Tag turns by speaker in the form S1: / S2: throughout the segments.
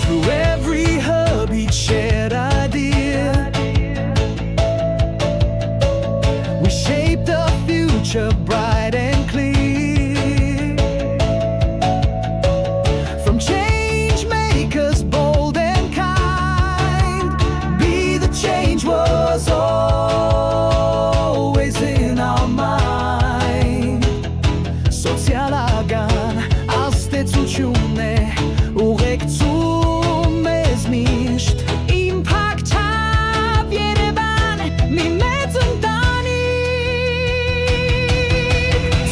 S1: Through every hub, each shared idea, we shaped a future bright and clear. From change makers bold and kind, be the change was always in our mind. Սոցիալական աստեցություն է ուղեկցում մեզ միշտ, Impact-ով Երևան մի մեծ ընտանիք.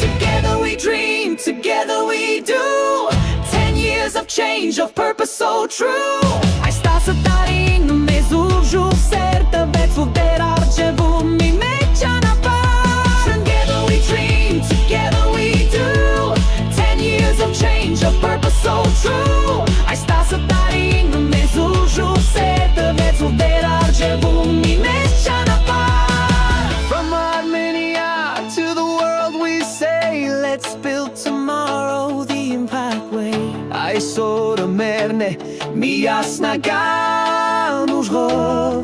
S1: Together we dream, together we do, 10 years of change, of purpose so true. Այս 10 տարին մեզ ուժով սեր տվեց ու դեր առջևում մի մեծ ճանապարհ. Together we dream, together we do, 10 years of change, of purpose so true. Այս 10 տարին մեզ ուժով սեր տվեց ու դեր առջևում մի մեծ ճանապարհ. From Armenia to the world we say, let's build tomorrow the impact way. Այսօրը մերն է միասնական ուժով.